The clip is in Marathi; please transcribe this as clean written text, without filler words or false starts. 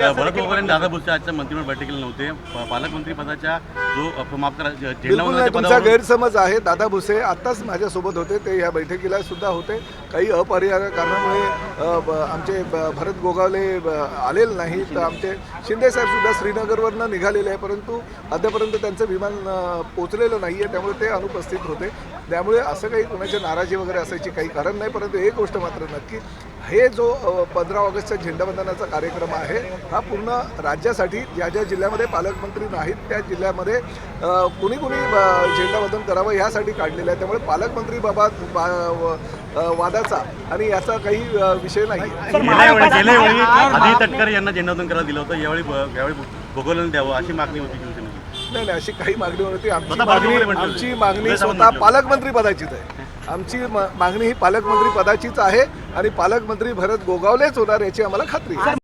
भरत गोगावले दादा भुसे आजच्या मंत्रिमंडळ बैठकीला नव्हते. पालकमंत्री पदाच्या जो माफ करा बिलकुल नाही, तुमचा गैरसमज आहे. दादा भुसे आत्ताच माझ्यासोबत होते, ते या बैठकीला सुद्धा होते. काही अपरिहार्य कारणामुळे आमचे भरत गोगावले आलेले नाही. तर आमचे शिंदेसाहेब सुद्धा श्रीनगरवरनं निघालेले आहे, परंतु अद्यापर्यंत त्यांचं विमान पोचलेलं नाही आहे, त्यामुळे ते अनुपस्थित होते. त्यामुळे असं काही कोणाची नाराजी वगैरे असायची काही कारण नाही. परंतु एक गोष्ट मात्र नक्की, हे जो 15 ऑगस्टचा झेंडावंदनाचा कार्यक्रम आहे हा पूर्ण राज्यासाठी ज्या ज्या जिल्ह्यामध्ये पालकमंत्री नाहीत त्या जिल्ह्यामध्ये कुणी झेंडावंदन करावं यासाठी काढलेलं आहे. त्यामुळे पालकमंत्री वादाचा आणि याचा काही विषय नाही. गेल्या वेळी आधी तटकर यांना झेंडावंदन करायला दिलं होतं, यावेळी गोगावलेंना द्यावं अशी मागणी होती शिवसेनेची. नाही, अशी काही मागणी होती. आमची मागणी स्वतः पालकमंत्री पदाचीच आहे. आमची मागणी ही पालकमंत्री पदाचीच आहे आणि पालकमंत्री भरत गोगावलेच होणार याची आम्हाला खात्री आहे.